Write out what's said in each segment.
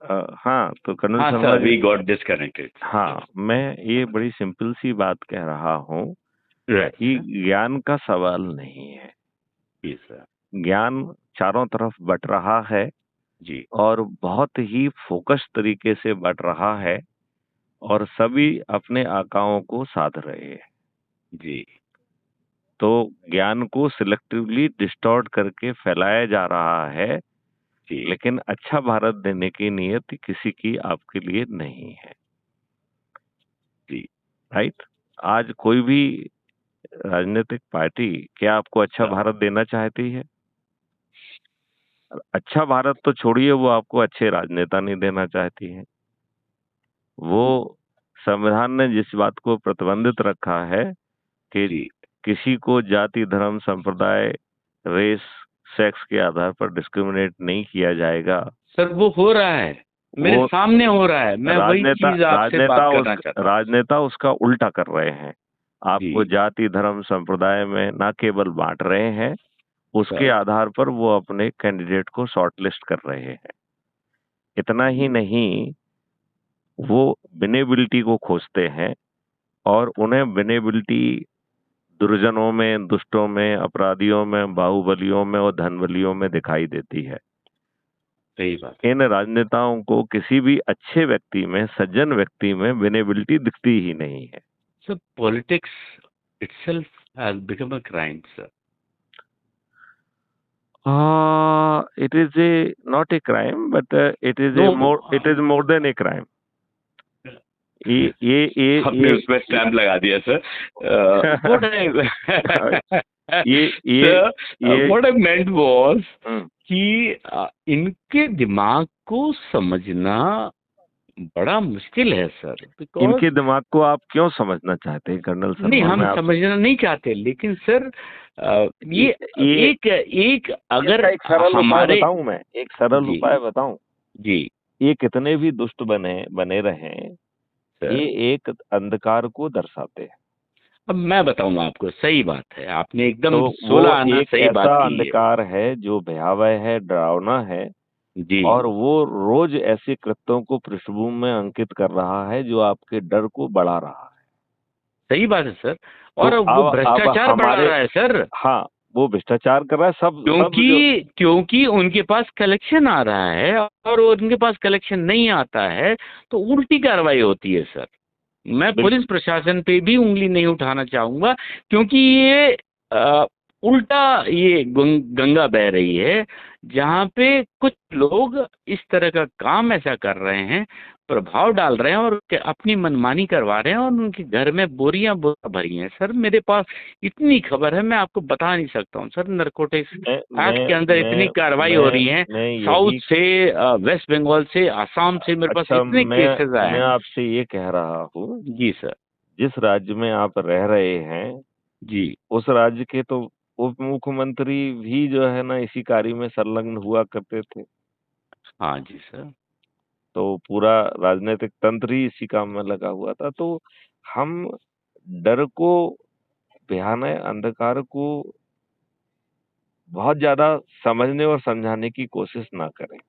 हाँ, तो कर्नल हाँ Sharma sir, ji, we got disconnected. हाँ, मैं ये बड़ी सिंपल सी बात कह रहा हूँ राइट कि सर। ज्ञान का सवाल नहीं है। जी सर। ज्ञान चारों तरफ बँट रहा है जी और बहुत ही फोकस तरीके से बँट रहा है और सभी अपने आकाओं को साध रहे हैं। जी तो ज्ञान को सिलेक्टिवली डिस्टॉर्ट करके फैलाया जा रहा है, जी लेकिन अच्छा भारत देने की नियत किसी की आपके लिए नहीं है, जी राइट? आज कोई भी राजनीतिक पार्टी क्या आपको अच्छा सर। भारत देना चाहती है? अच्छा भारत तो छोड़िए, वो आपको अच्छे राजनेता नहीं देना चाहती है। वो संविधान ने जिस बात को प्रतिबंधित रखा है कि जी किसी को जाति, धर्म, संप्रदाय, रेस, सेक्स के आधार पर डिस्क्रिमिनेट नहीं किया जाएगा। सर वो हो रहा है, मेरे वो सामने हो रहा है। मैं वही राजनेता चीज आपसे बात करना चाहता हूँ। राजनेता उसका उल्टा कर रहे हैं। आपको जी जाति, धर्म, संप्रदाय में ना केवल बांट रहे हैं, उसके सर। आधार पर वो अपने कैंडिडेट को शॉर्टलिस्ट कर रहे हैं। इतना ही नहीं, वो विनेबिलिटी को खोजते हैं और उन्हें विनेबिलिटी दुर्जनों में, दुष्टों में, अपराधियों में, बाहुबलियों में और धनबलियों में दिखाई देती है। सही बात। इन राजनेताओं को किसी भी अच्छे व्यक्ति में, सज्जन व्यक्ति में विनेबिलिटी दिखती ही नहीं है। Sir politics itself has become a crime, sir. It is a not a crime, but No, it is more than a crime. ये आपने उसमें स्टैम्प लगा दिया सर। व्हाट आई ये सर, ये what I meant was hmm, कि इनके दिमाग को समझना बड़ा मुश्किल है सर, बिकॉज इनके दिमाग को आप क्यों समझना चाहते हैं कर्नल नहीं, शर्मा? हम मैं आपसे समझना नहीं चाहते, लेकिन सर ये ये एक एक अगर इसका एक सरल उपाय हमारे। बताऊं मैं, एक सरल जी उपाय बताऊं। जी ये कितने भी दुष्ट बने बने रहें, ये सर। एक अंधकार को दर्शाते हैं। अब मैं बताऊंगा आपको, सही बात है, आपने तो एकदम वो 16 आना एक सही बात ऐसा की है। अंधकार है जो भयावह है, डरावना है जी और वो रोज ऐसे कृत्यों को पृष्ठभूमि में अंकित कर रहा है जो आपके डर को बढ़ा रहा है। सही बात है सर। तो और वो अब भ्रष्टाचार बढ़ा हमारे, रहा है सर, हाँ, वो भ्रष्टाचार कर रहा है, सब सब जो क्योंकि क्योंकि उनके पास कलेक्शन आ रहा है, और उनके पास कलेक्शन नहीं आता है तो उल्टी कार्रवाई होती है सर। मैं पुलिस बिल्कुल प्रशासन पे भी उंगली नहीं उठाना चाहूंगा, क्योंकि ये उल्टा ये गंगा बह रही है, जहाँ पे कुछ लोग इस तरह का काम ऐसा कर रहे हैं, प्रभाव डाल रहे हैं और अपनी मनमानी करवा रहे हैं, और उनके घर में बोरियां बोरियां भरी हैं सर। मेरे पास इतनी खबर है, मैं आपको बता नहीं सकता हूँ सर। नारकोटिक्स मैं एक्ट मैं के अंदर इतनी मैं कार्रवाई हो मैं रही है, मैं साउथ यही, से, वेस्ट बंगाल से, आसाम से, मेरे पास अच्छा, इतने केसेस आए मैं हैं। आपसे ये कह रहा हूँ, जी सर। जिस राज्य में आप रह रहे हैं, जी उस राज्य के तो उप मुख्यमंत्री भी जो है ना इसी कार्य में संलग्न हुआ करते थे। हाँ जी सर। तो पूरा राजनीतिक तंत्र ही इसी काम में लगा हुआ था। तो हम डर को, भयानक अंधकार को बहुत ज्यादा समझने और समझाने की कोशिश ना करें, सर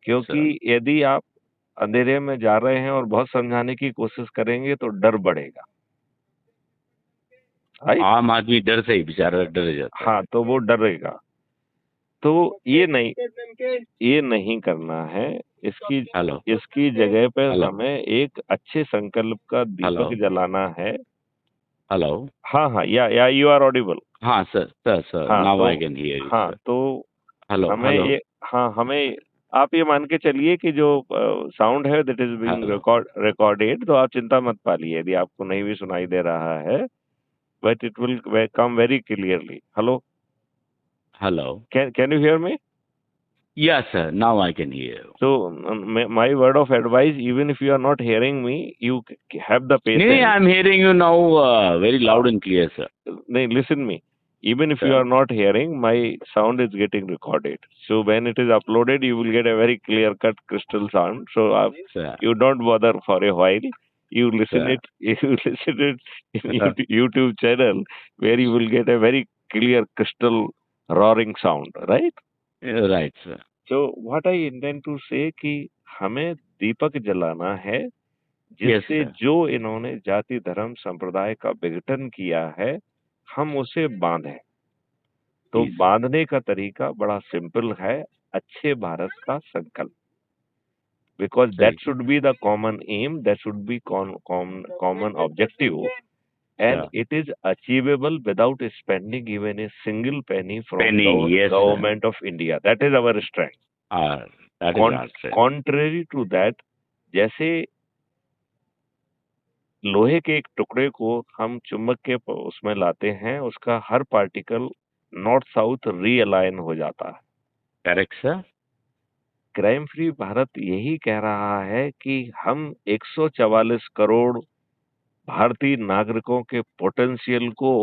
क्योंकि यदि आप अंधेरे में जा रहे हैं और बहुत समझाने की कोशिश करेंगे तो डर बढ़ेगा, राइट? आम आदमी डर से ही बेचारा डर जाता है। हाँ, तो वो डरेगा। तो ये नहीं करना है। इसकी हेलो इसकी जगह पे हेलो हमें एक अच्छे संकल्प का हेलो दीपक जलाना है। हेलो। हाँ, हाँ, या यू आर ऑडिबल। हाँ सर, सर सर, हाँ, नाउ तो आई कैन हियर यू हाँ, सर। तो हेलो हमें हेलो ये हाँ, हमें आप ये मान के चलिए कि जो साउंड है that is being hello recorded, तो आप चिंता मत पालिए यदि आपको नहीं भी सुनाई दे रहा है, but it will come very clearly. Hello, hello. Can you hear me? Yes sir, now I can hear you. So, my word of advice, even if you are not hearing me, you have the नहीं, patience. I am hearing you now very Uh, loud and clear sir. listen me. Even if you sir are not hearing, my sound is getting recorded. So when it is uploaded, you will get a very clear cut crystal sound. So sir you don't bother for a while. You listen sir it. You listen it in YouTube channel where you will get a very clear crystal roaring sound, right? Right sir. So what I intend to say कि हमें दीपक जलाना है yes जिससे sir. जो इन्होंने जाति धर्म संप्रदाय का विघटन किया है हम उसे बांधें। तो जी सर। बांधने का तरीका बड़ा सिंपल है, अच्छे भारत का संकल्प। Because that सही should be the common aim, that should be common objective, and sir. it is achievable without spending even a single penny from penny, yes sir. government of India. That is our strength. That is our strength. Contrary to that, जैसे लोहे के एक टुकड़े को हम चुंबक के उसमें लाते हैं, उसका हर पार्टिकल नॉर्थ साउथ रीअलाइन हो जाता है। Correct sir. Crime free Bharat यही कह रहा है कि हम 144 करोड़ भारतीय नागरिकों के पोटेंशियल को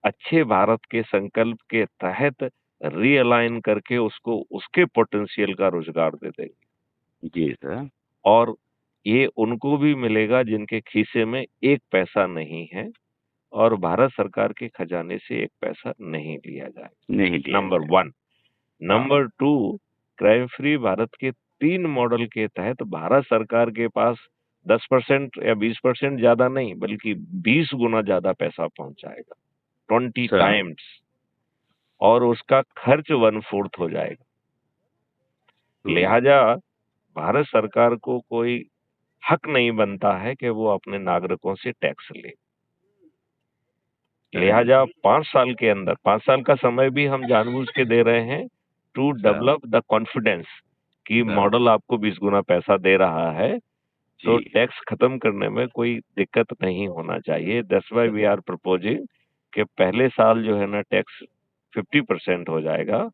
अच्छे भारत के संकल्प के तहत रीअलाइन करके उसको उसके पोटेंशियल का रोजगार दे देंगे। जी सर। और ये उनको भी मिलेगा जिनके खीसे में एक पैसा नहीं है और भारत सरकार के खजाने से एक पैसा नहीं लिया जाएगा। नहीं लिया नंबर जाएगा। 1। नंबर 2, क्राइम फ्री भारत के 3 मॉडल के तहत भारत सरकार के पास 10% या 20% ज्यादा नहीं बल्कि 20 गुना ज्यादा पैसा पहुंच जाएगा, 20 सर। टाइम्स, और उसका खर्च 1/4 हो जाएगा। लिहाजा भारत सरकार को कोई हक नहीं बनता है कि वो अपने नागरिकों से टैक्स ले। लिहाजा 5 साल के अंदर, 5 साल का समय भी हम जानबूझ के दे रहे हैं टू डेवलप द कॉन्फिडेंस कि मॉडल आपको 20 गुना पैसा दे रहा है, तो टैक्स खत्म करने में कोई दिक्कत नहीं होना चाहिए। That's why we are proposing कि पहले साल जो है ना टैक्स 50% हो जाएगा,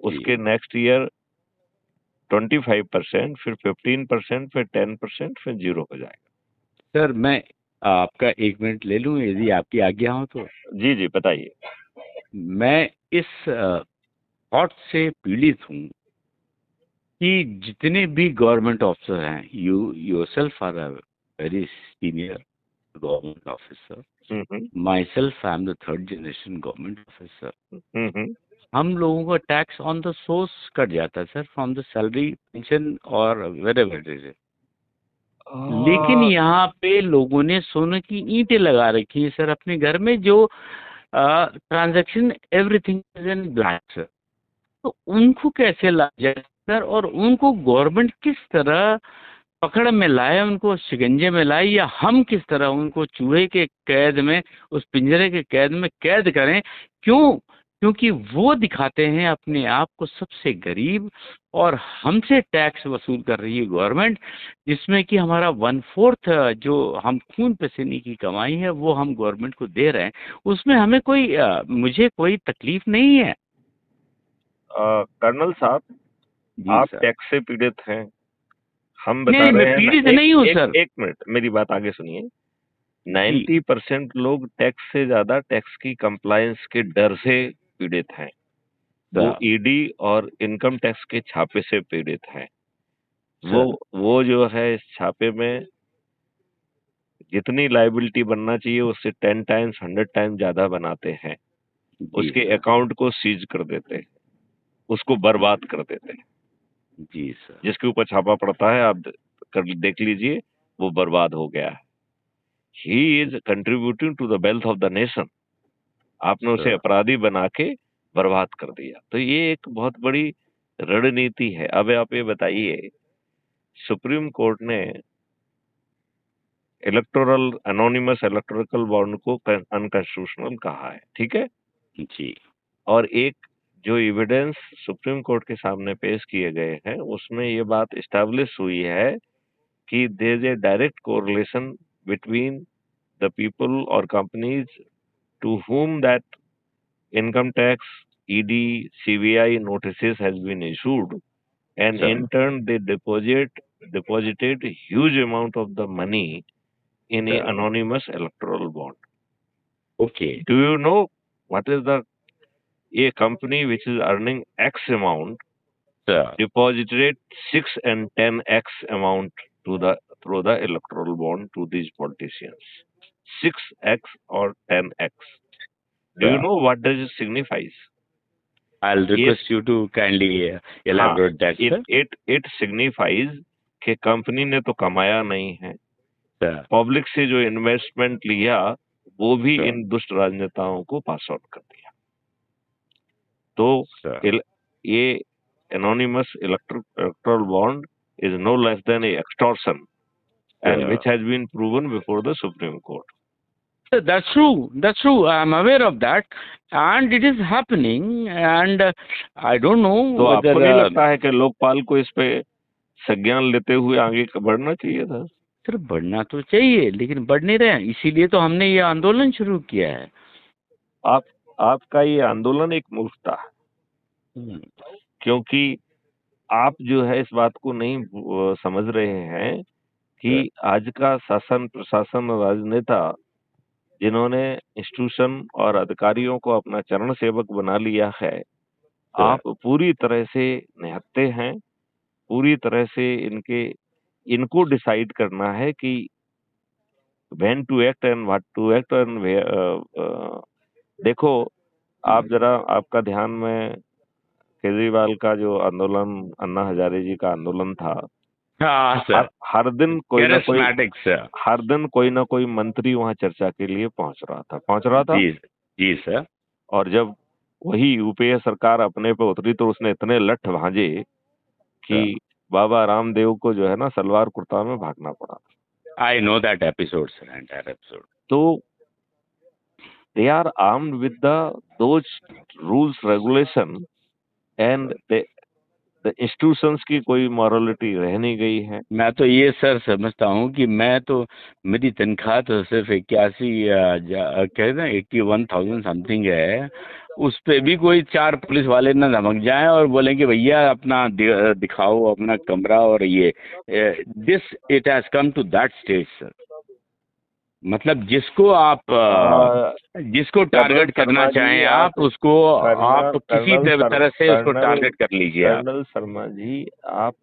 उसके नेक्स्ट ईयर 25%, फिर 15%, फिर 10%, फिर 0 हो जाएगा। सर मैं आपका 1 मिनट ले लूं यदि आपकी आज्ञा हो तो? जी जी बताइए। मैं इस थॉट से पीड़ित हूँ कि जितने भी गवर्नमेंट ऑफिसर हैं, you yourself are a very senior government officer, myself I am the 3rd generation government officer. हम लोगों का tax on the source cut जाता है sir, from the salary, pension और वेरेवर इट इज। लेकिन यहाँ पे लोगों ने सोने की ईंटें लगा रखी है सर अपने घर में, जो transaction everything is in black sir. तो उनको कैसे लाया जाए सर, और उनको गवर्नमेंट किस तरह पकड़ में लाए, उनको शिकंजे में लाए, या हम किस तरह उनको चूहे के कैद में, उस पिंजरे के कैद में कैद करें? क्यों? क्योंकि वो दिखाते हैं अपने आप को सबसे गरीब, और हमसे टैक्स वसूल कर रही है गवर्नमेंट, जिसमें कि हमारा 1/4 जो हम खून पसीने की कमाई है वो हम गवर्नमेंट को दे रहे हैं। उसमें हमें कोई मुझे कोई तकलीफ नहीं है। कर्नल साहब, आप टैक्स से पीड़ित हैं, हम बता नहीं, रहे मैं हैं पीड़ित नहीं हूँ सर। एक मिनट मेरी बात आगे सुनिए। 90% लोग टैक्स से ज्यादा टैक्स की कंप्लायंस के डर से पीड़ित हैं। वो ईडी और इनकम टैक्स के छापे से पीड़ित हैं। वो जो है इस छापे में जितनी लायबिलिटी बनना चाहिए उससे 10 टाइम्स 100 टाइम्स ज्यादा बनाते हैं। उसके अकाउंट को सीज कर देते हैं, उसको बर्बाद कर देते हैं। जी सर। जिसके ऊपर छापा पड़ता है आप देख लीजिए, वो बर्बाद हो गया है। He is contributing to the wealth of the nation. आपने उसे अपराधी बना के बर्बाद कर दिया। तो ये एक बहुत बड़ी रणनीति है। अब आप ये बताइए, सुप्रीम कोर्ट ने एनोनिमस इलेक्टोरल बॉन्ड को अनकॉन्स्टिट्यूशनल कहा है, ठीक है जी। और एक जो एविडेंस सुप्रीम कोर्ट के सामने पेश किए गए हैं उसमें ये बात इस्टेब्लिश हुई है कि there is a direct correlation between the people और companies to whom that income tax, ED, CBI notices has been issued, and in turn they deposited huge amount of the money in a anonymous electoral bond. Okay. Do you know what is a company which is earning X amount deposited 6 and 10x amount through the electoral bond to these politicians? 6x or 10x. Do you know what does it signifies? I'll request you to kindly elaborate that, sir. It signifies कि company ने तो कमाया नहीं है, sir, public से जो investment लिया वो भी सर, इन दुष्ट राजनेताओं को पास आउट कर दिया। तो सर, ये anonymous electoral bond is no less than a extortion and sir. which has been proven before the Supreme Court. That's true. That's true. I'm aware of that, and it is happening. And I don't know तो whether आपको नहीं लगता है कि लोकपाल को इस पे संज्ञान लेते हुए आगे बढ़ना चाहिए था? सर बढ़ना तो चाहिए, लेकिन बढ़ नहीं रहे हैं। इसीलिए तो हमने ये आंदोलन शुरू किया है। आप आपका ये आंदोलन एक मूर्खता है, हम्म, क्योंकि आप जो है इस बात को नहीं समझ रहे हैं सर, कि आज का शासन प्रशासन और राजनेता जिन्होंने इंस्टीट्यूशन और अधिकारियों को अपना चरण सेवक बना लिया है, सर, आप पूरी तरह से निहत्थे हैं। पूरी तरह से इनको डिसाइड करना है कि when to act and what to act and देखो, आप जरा आपका ध्यान में केजरीवाल का जो आंदोलन, अन्ना हजारे जी का आंदोलन था, हाँ सर, हर दिन कैरिस्मेटिक सर। हर दिन कोई ना कोई मंत्री वहां चर्चा के लिए पहुंच रहा था। जी, जी सर। और जब वही यूपीए सरकार अपने पे उतरी तो उसने इतने लठ भांजे कि सर, बाबा रामदेव को जो है ना सलवार कुर्ता में भागना पड़ा। आई know that episode sir, entire episode. तो they are armed with those rules regulation and the institutions की कोई मॉरलिटी रह नहीं गई है। मैं तो ये सर समझता हूँ कि मैं तो, मेरी तनख्वाह तो सिर्फ 81 कहते ना 81,000 समथिंग है। उस पे भी कोई 4 पुलिस वाले ना धमक जाएं और बोलें कि भैया अपना दिखाओ अपना कमरा, और ये this it has come to that stage sir. मतलब जिसको टारगेट करना चाहें आप उसको आप किसी तरह से उसको टारगेट कर लीजिए आप। कर्नल शर्मा जी, आप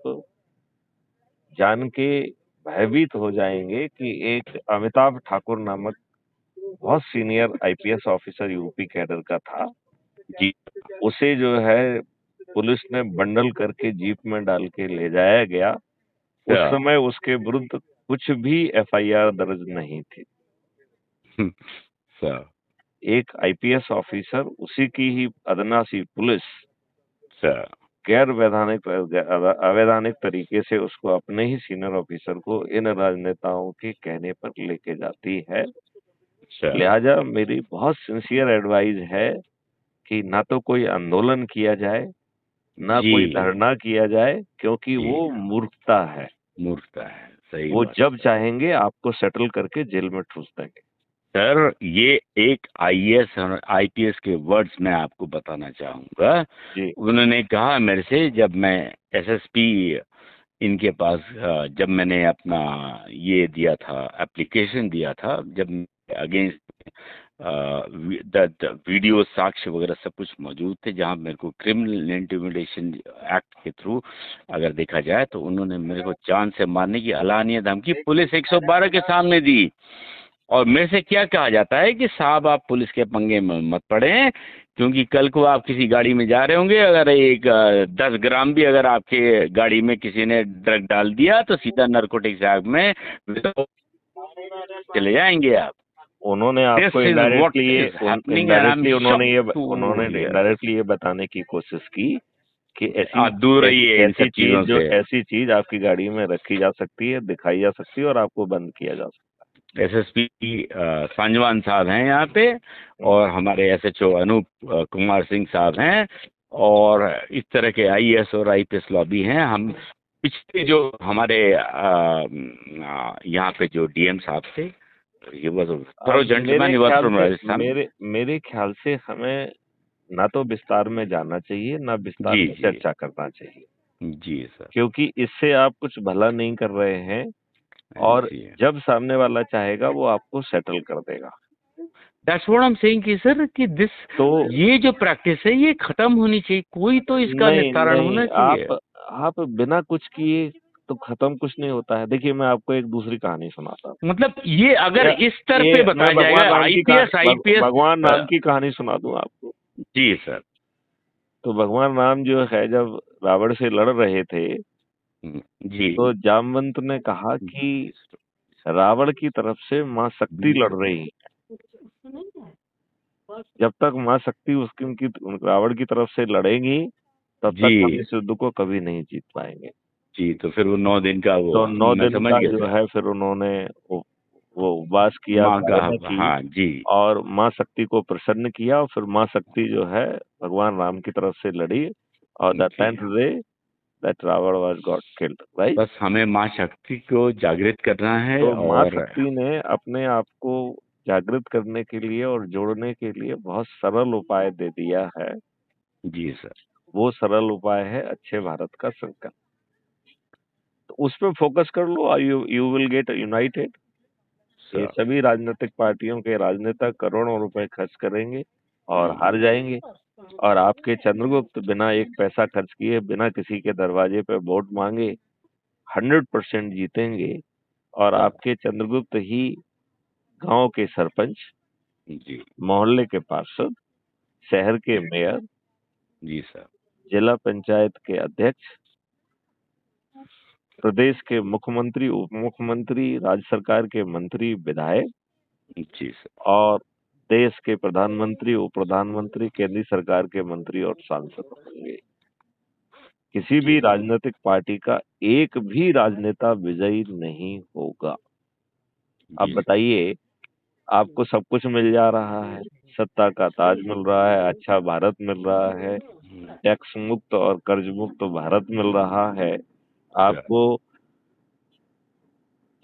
जान के भयभीत हो जाएंगे कि एक अमिताभ ठाकुर नामक बहुत senior IPS officer UP cadre का था जी उसे जो है पुलिस ने बंडल करके जीप में डाल के ले जाया गया। उस सर, समय उसके विरुद्ध कुछ भी एफआईआर दर्ज नहीं थी। सर, एक आईपीएस ऑफिसर, उसी की ही अदना सी पुलिस सर, गैर अवैधानिक तरीके से उसको अपने ही सीनियर ऑफिसर को इन राजनेताओं के कहने पर लेके जाती है। सर। लिहाजा मेरी बहुत सिंसियर एडवाइस है कि ना तो कोई आंदोलन किया जाए, ना जी, कोई धरना किया जाए, क्योंकि जी, वो मूर्खता है। मूर्खता है, सही वो बात जब है। चाहेंगे आपको सेटल करके जेल में ठूस देंगे। सर ये एक आईएएस और आईपीएस के वर्ड्स मैं आपको बताना चाहूंगा। जी उन्होंने कहा मेरे से, जब मैं एसएसपी इनके पास जब मैंने अपना ये दिया था, एप्लीकेशन दिया था, जब अगेंस्ट वीडियो साक्ष्य वगैरह सब कुछ मौजूद थे, जहां मेरे को क्रिमिनल इंटिमिडेशन एक्ट के थ्रू अगर देखा जाए तो उन्होंने मेरे को जान से मारने की अलानिया धमकी पुलिस 112 के सामने दी। और मेरे से क्या कहा जाता है कि साहब आप पुलिस के पंगे में मत पड़े, क्योंकि कल को आप किसी गाड़ी में जा रहे होंगे, अगर एक 10 ग्राम भी अगर आपके गाड़ी में किसी ने ड्रग डाल दिया तो सीधा नारकोटिक्स एक्ट में चले जाएंगे आप। उन्होंने आपको इनडायरेक्टली उन्होंने ये बताने की कोशिश की कि आप दूर रहिए इन सब चीजों से। ऐसी चीज आपकी गाड़ी में रखी जा सकती है, दिखाई जा सकती है और आपको बंद किया जा सकता एसएसपी संजवान साहब हैं यहाँ पे, और हमारे एसएचओ अनूप कुमार सिंह साहब हैं, और इस तरह के आईएएस और आईपीएस लॉबी हैं। हम पिछले जो हमारे यहाँ पे जो डीएम साहब थे, ये was thorough gentleman, he was from Rajasthan. मेरे ख्याल से हमें ना तो विस्तार में जाना चाहिए, ना विस्तार में चर्चा करना चाहिए, जी सर, क्योंकि इससे आप कुछ भला नहीं कर रहे हैं। और जब सामने वाला चाहेगा वो आपको सेटल कर देगा। That's what I am saying कि सर कि दिस, तो ये जो प्रैक्टिस है ये खत्म होनी चाहिए, कोई तो इसका निस्तारण होना चाहिए। आप बिना कुछ किए तो खत्म कुछ नहीं होता है। देखिए, मैं आपको एक दूसरी कहानी सुनाता हूँ। मतलब ये अगर इस तरह पे बताया जाएगा, आईपीएस भगवान राम की कहानी सुना दूं आपको। जी सर। तो भगवान राम जो है जब रावण से लड़ रहे थे जी। तो जामवंत ने कहा कि रावण की तरफ से माँ शक्ति लड़ रही है, जब तक माँ शक्ति उनकी रावण की तरफ से लड़ेंगी तब तक हम जी इस युद्ध को कभी नहीं जीत पाएंगे। जी, तो फिर वो 9 दिन का तो वो 9 मैं दिन समझ का गया जो सर। है फिर उन्होंने वो उपवास किया, माँ का, साधना की हाँ जी। और माँ शक्ति को प्रसन्न किया और फिर माँ शक्ति जो है भगवान राम की तरफ से लड़ी और द जी 10th day that Ravan was got killed, right. बस हमें माँ शक्ति को जागृत करना है तो माँ और शक्ति ने अपने आप को जागृत करने के लिए और जोड़ने के लिए बहुत सरल उपाय दे दिया है। जी सर। वो सरल उपाय है अच्छे भारत का संकल्प। तो उस पे फोकस कर लो, यू विल गेट यूनाइटेड। ये सर सभी राजनीतिक पार्टियों के राजनेता करोड़ों रुपए खर्च करेंगे और हार जाएंगे, और आपके चंद्रगुप्त बिना एक पैसा खर्च किए, बिना किसी के दरवाजे पे वोट मांगे 100% जीतेंगे। और सर आपके चंद्रगुप्त ही गांव के सरपंच, जी मोहल्ले के पार्षद, शहर के मेयर, जी सर। जिला पंचायत के अध्यक्ष, प्रदेश के मुख्यमंत्री, उप मुख्यमंत्री, राज्य सरकार के मंत्री, विधायक जी सर। और देश के प्रधानमंत्री, उप प्रधानमंत्री, केंद्रीय सरकार के मंत्री और सांसद होंगे। किसी जी भी सर। राजनीतिक पार्टी का एक भी राजनेता विजयी नहीं होगा। अब जी सर। बताइए, आपको सब कुछ मिल जा रहा है, सत्ता का ताज मिल रहा है, अच्छा भारत मिल रहा है, टैक्स मुक्त और कर्ज मुक्त भारत मिल रहा है, सर आपको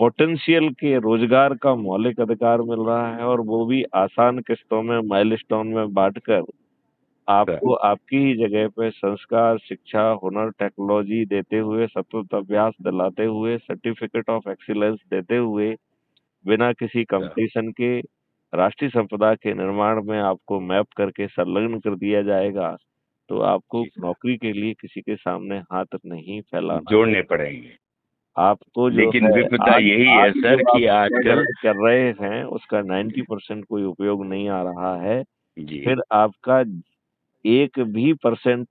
पोटेंशियल के रोजगार का मौलिक अधिकार मिल रहा है, और वो भी आसान किस्तों में, माइलस्टोन में बांटकर सर आपको आपकी ही जगह पे संस्कार, शिक्षा, हुनर, टेक्नोलॉजी देते हुए, सतत अभ्यास दिलाते हुए, सर्टिफिकेट ऑफ एक्सीलेंस देते हुए, बिना किसी सर कंपटीशन के राष्ट्रीय संपदा के निर्माण में आपको मैप करके संलग्न कर दिया जाएगा। तो आपको जी सर। नौकरी के लिए किसी के सामने हाथ नहीं फैलाना। जोड़ने पड़ेंगे। आपको जो लेकिन है विपदा आज यही है आज जो सर आप कि स्ट्रगल आजकल कर रहे हैं उसका 90% कोई उपयोग नहीं आ रहा है। जी फिर आपका 1%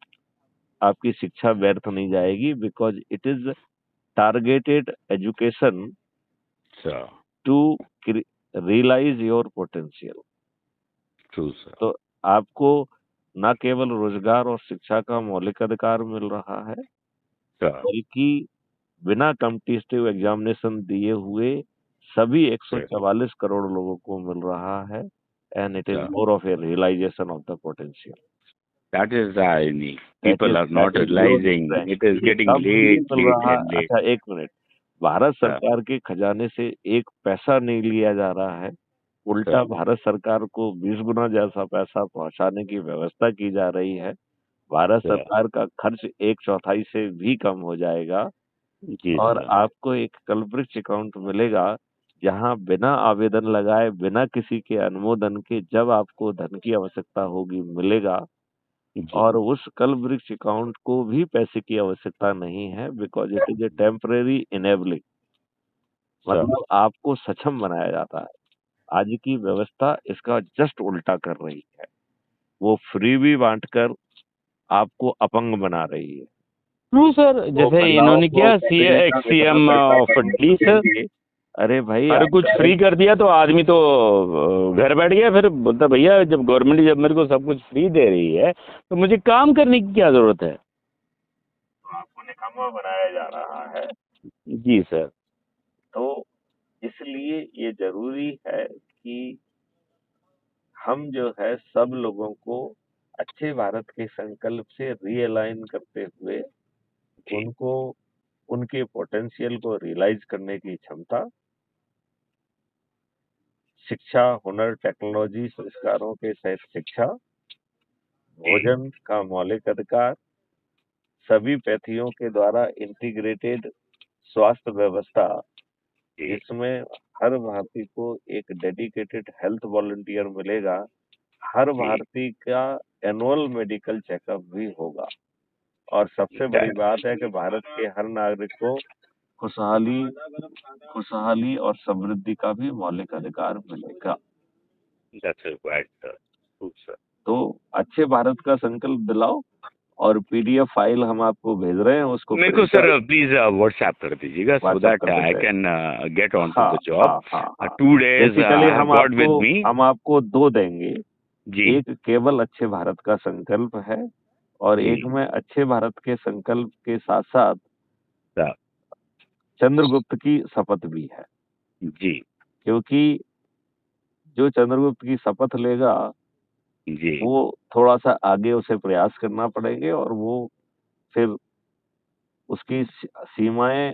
आपकी शिक्षा व्यर्थ नहीं जाएगी, because it is targeted education sir. To realise your potential. True sir. तो आपको न केवल रोजगार और शिक्षा का मौलिक अधिकार मिल रहा है, सर बल्कि बिना कॉम्पिटिटिव एग्जामिनेशन दिए हुए सभी सर 144 करोड़ लोगों को मिल रहा है। And it is sir more of a realisation of the potential. That is the irony. That People is are that not is your realizing strength. it is ये getting कब ये late, मिल late रहा? and late. अच्छा, एक minute. Bharat sir सरकार के खजाने से एक पैसा नहीं लिया जा रहा है, उल्टा सर भारत सरकार को 20 गुना जैसा पैसा पहुंचाने की व्यवस्था की जा रही है। भारत सर सरकार का खर्च एक चौथाई से भी कम हो जाएगा, जी और सर। आपको एक कल्पवृक्ष अकाउंट मिलेगा, जहां बिना आवेदन लगाए, बिना किसी के अनुमोदन के, जब आपको धन की आवश्यकता होगी मिलेगा। जी और उस कल्पवृक्ष अकाउंट को भी पैसे की आवश्यकता नहीं है, because it is a temporary enabling. Sir. मतलब आपको सक्षम बनाया जाता है। आज की व्यवस्था इसका जस्ट उल्टा कर रही है, वो फ्री भी बांटकर आपको अपंग बना रही है। ट्रू सर, वो जैसे महिलाओं इन्होंने को किया सी बिजली का एक्स सी वितरण एम करके ऑफ डी सर। देंगे। अरे भाई, अरे कुछ फ्री कर दिया तो आदमी तो घर बैठ गया, फिर बोलता भैया जब गवर्नमेंट जब मेरे को सब कुछ फ्री दे रही है तो मुझे काम करने की क्या जरूरत है। आपको निकम्मा बनाया जा रहा है। जी सर। तो इसलिए ये जरूरी है कि हम जो है सब लोगों को अच्छे भारत के संकल्प से रीअलाइन करते हुए जी उनको, उनके पोटेंशियल को रियलाइज करने की क्षमता, शिक्षा, हुनर, टेक्नोलॉजी, संस्कारों के सहित शिक्षा, जी भोजन का मौलिक अधिकार, सभी पैथियों के द्वारा इंटीग्रेटेड स्वास्थ्य व्यवस्था, जी जिसमें हर भारतीय को एक डेडिकेटेड हेल्थ वॉलंटियर मिलेगा, हर जी भारतीय का एनुअल मेडिकल चेकअप भी होगा, और सबसे बड़ी दैट बात है कि भारत के हर नागरिक को खुशहाली खुशहाली और समृद्धि का भी मौलिक अधिकार मिलेगा। That's right sir. True sir. तो अच्छे भारत का संकल्प दिलाओ और पीडीएफ फाइल हम आपको भेज रहे हैं, उसको मेरे को सर प्लीज व्हाट्सएप कर दीजिएगा, सो व्हाट्सएप दैट कर आई देते हैं। कैन गेट ऑन टू हाँ द जॉब। हाँ हाँ। 2 days basically I have got with me. हम आपको दो देंगे। जी एक केवल अच्छे भारत का संकल्प है, और जी एक में अच्छे भारत के संकल्प के साथ साथ सर, चंद्रगुप्त की शपथ भी है। जी क्योंकि जो चंद्रगुप्त की शपथ लेगा, जी वो थोड़ा सा आगे उसे प्रयास करना पड़ेंगे, और वो फिर उसकी सीमाएं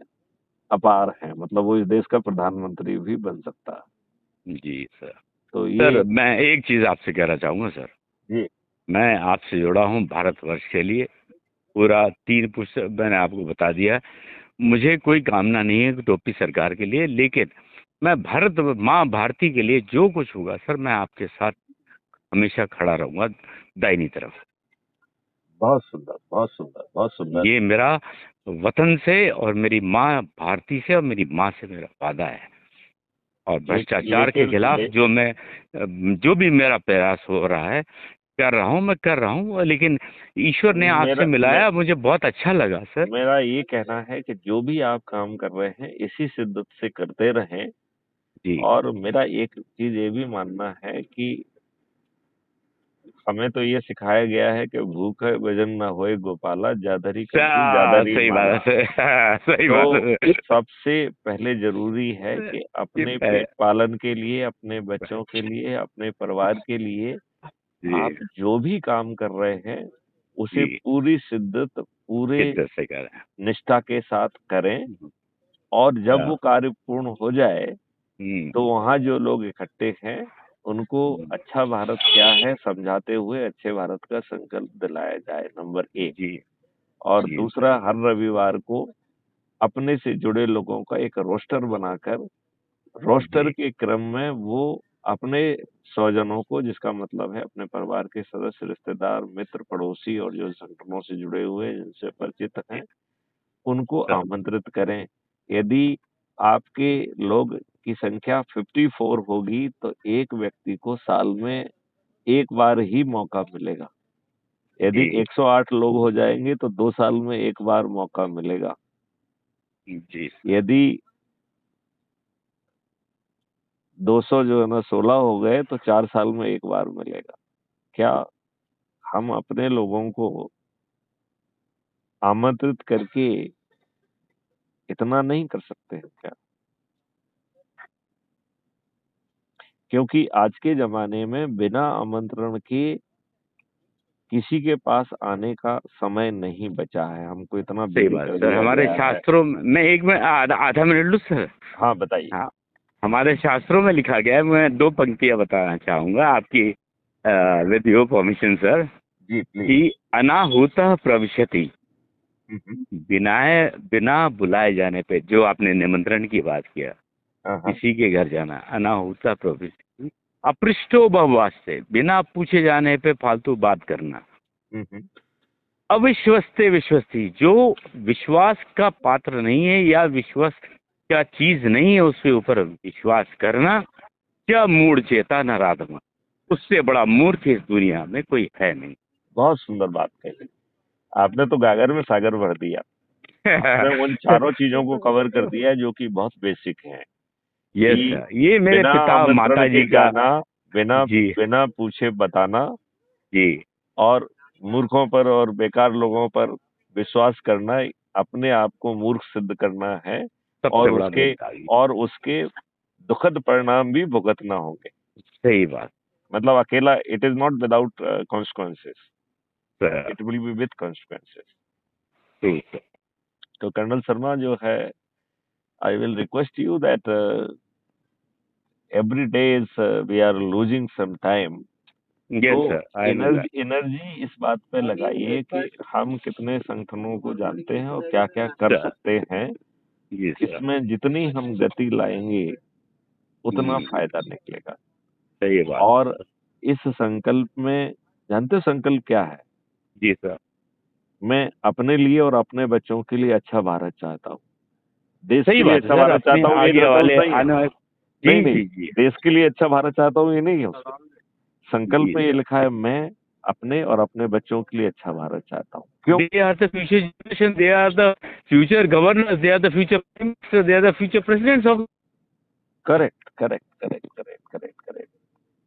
अपार हैं, मतलब वो इस देश का प्रधानमंत्री भी बन सकता है। जी सर। तो सर ये मैं एक चीज आपसे कहना चाहूंगा सर, जी मैं आपसे जुड़ा हूँ भारतवर्ष के लिए। पूरा 3 पुस्तक मैंने आपको बता दिया। मुझे कोई कामना नहीं है टोपी सरकार के लिए, लेकिन मैं भारत माँ भारती के लिए जो कुछ होगा सर, मैं आपके साथ हमेशा खड़ा रहूंगा दाहिनी तरफ। बहुत सुंदर, बहुत सुंदर, बहुत सुंदर। ये मेरा वतन से और मेरी माँ भारती से और मेरी माँ से मेरा वादा है। और भ्रष्टाचार के लेकिन खिलाफ जो भी मेरा प्रयास हो रहा है, मैं कर रहा हूँ। लेकिन ईश्वर ने आपसे मिलाया, मुझे बहुत अच्छा लगा सर। मेरा ये कहना है कि जो भी आप काम कर रहे हैं, इसी शिद्दत से करते रहें। जी और मेरा एक चीज ये भी मानना है कि हमें तो ये सिखाया गया है कि भूखे भजन ना होए गोपाला, जादरी करती जादरी सही माला। बात है। सही बात तो है। सबसे पहले जरूरी है कि ये अपने पेट पालन के लिए, अपने बच्चों के लिए, अपने परिवार के लिए जी आप जो भी काम कर रहे हैं, उसे जी पूरी शिद्दत, पूरे शिद्दत से कर रहे निष्ठा के साथ करें। हैं। और जब वो कार्य पूर्ण हो जाए, हम्म, तो वहाँ जो लोग इकट्ठे हैं, उनको हम्म, अच्छा भारत क्या है समझाते हुए अच्छे भारत का संकल्प दिलाया जाए, नंबर 1। जी और जी दूसरा, हर रविवार को अपने से जुड़े लोगों का एक रोस्टर बनाकर, रोस्टर जी के क्रम में वो अपने स्वजनों को, जिसका मतलब है अपने परिवार के सदस्य, रिश्तेदार, मित्र, पड़ोसी और जो संगठनों से जुड़े हुए हैं, जिनसे परिचित जी हैं, उनको सर, आमंत्रित करें। यदि आपके लोग की संख्या 54 होगी, तो एक व्यक्ति को साल में एक बार ही मौका मिलेगा। यदि जी 108 लोग हो जाएंगे, तो 2 साल में एक बार मौका मिलेगा। जी यदि 200 जो है ना 16 हो गए, तो 4 साल में एक बार मिलेगा। क्या हम अपने लोगों को आमंत्रित करके इतना नहीं कर सकते हैं क्या? क्योंकि आज के जमाने में बिना आमंत्रण के किसी के पास आने का समय नहीं बचा है। हमको इतना सही बिजी बात कर सर। दिया हमारे गया है। शास्त्रों में आधा मिनट लूँ सर। हाँ, बताइए। हाँ, हमारे शास्त्रों में लिखा गया है, मैं 2 पंक्तियां बताना चाहूंगा आपकी विद योर परमिशन सर, जी, प्लीज। कि अनाहुतः प्रविशति, हम्म। बिना बुलाए जाने पे, जो आपने निमंत्रण की बात किया, हाँ हाँ। किसी के घर जाना, अनाहुता प्रविष्टि, अपृष्टो बहुवास्ते, बिना पूछे जाने पे फालतू बात करना, हम्म। अविश्वस्ते विश्वस्ती, जो विश्वास का पात्र नहीं है या विश्वास क्या चीज नहीं है, उसके ऊपर विश्वास करना, क्या मूढ़ चेता न राधमा, उससे बड़ा मूर्ख इस दुनिया में कोई है नहीं। बहुत सुंदर बात कही। आपने तो गागर में सागर भर दिया। आपने उन चारों चीजों को कवर कर दिया जो कि बहुत बेसिक हैं। यस कि सर, ये मेरे बिना पिता आमंत्रण माता के जी का। जाना, बिना जी बिना पूछे बताना, जी और मूर्खों पर और बेकार लोगों पर विश्वास करना, अपने आप को मूर्ख सिद्ध करना है। सबसे और बड़ा उसके बेदागी। और उसके दुखद परिणाम भी भुगतना होंगे। सही बात मतलब अकेला, it is not without consequences, sir. It will be with consequences. ठीक है। तो कर्नल शर्मा जो है, I will request you that every day is we are losing some time. तो yes sir, I know that. Energy energy इस बात पे लगाइए कि हम कितने संगठनों को जानते हैं और क्या क्या कर सर सकते हैं। जी सर। इसमें जितनी हम गति लाएंगे, उतना फायदा निकलेगा। सही बात है और सर। इस संकल्प में, जानते हो संकल्प क्या है? जी सर। मैं अपने लिए और अपने बच्चों के लिए अच्छा भारत चाहता हूँ। देश सही के लिए बात है अच्छा सर, भारत अपने चाहता हूँ, ये आगे संकल्प वाले नहीं है। आने वाले। नहीं जी नहीं, जी जी देश के लिए अच्छा भारत चाहता हूँ ये नहीं है उसमें। संकल्प जी में ये सर। लिखा है, मैं अपने और अपने बच्चों के लिए अच्छा भारत चाहता हूँ। क्यों? They are the future generation, they are the future governors, they are the future prime minister, they are the future presidents of. Correct correct correct correct correct correct.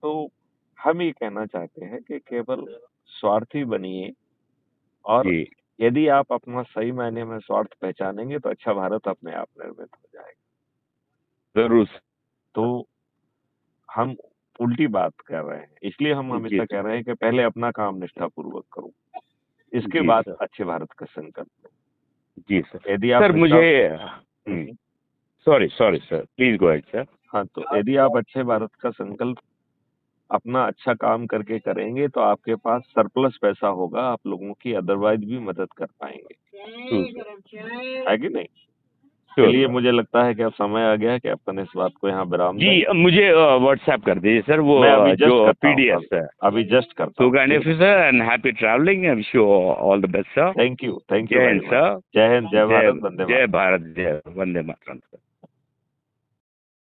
तो हम ये कहना चाहते हैं कि केवल स्वार्थी बनिए, और जी यदि आप अपना सही मायने में स्वार्थ पहचानेंगे तो अच्छा भारत अपने आप निर्मित हो जाएगा। जरूर। तो हम उल्टी बात कर रहे हैं, इसलिए हम जी हमेशा कह सर, रहे हैं कि पहले अपना काम निष्ठापूर्वक करूं, इसके जी बाद सर, अच्छे भारत का संकल्प लो। जी सर। यदि आप सर मुझे hmm, sorry sorry sir, please go ahead sir. हाँ, तो यदि आप अच्छे भारत का संकल्प अपना अच्छा काम करके करेंगे तो आपके पास सरप्लस पैसा होगा, आप लोगों की अदरवाइज भी मदद कर पाएंगे, ट्रू सर, है कि नहीं? श्योर चलिए, सर। मुझे लगता है कि अब समय आ गया है कि अपन इस बात को यहाँ विराम जी दें। मुझे व्हाट्सएप कर दीजिए सर, वो मैं अभी जस्ट जो करता हूँ, पीडीएफ है। अभी जस्ट करता So हूँ। kind of you, sir, and happy traveling. I wish you all the best, sir. Thank you जय वेरी हिंद मच। सर। जय हिंद, जय जय भारत, वंदे जय मातरम। भारत, जय वंदे मातरम सर।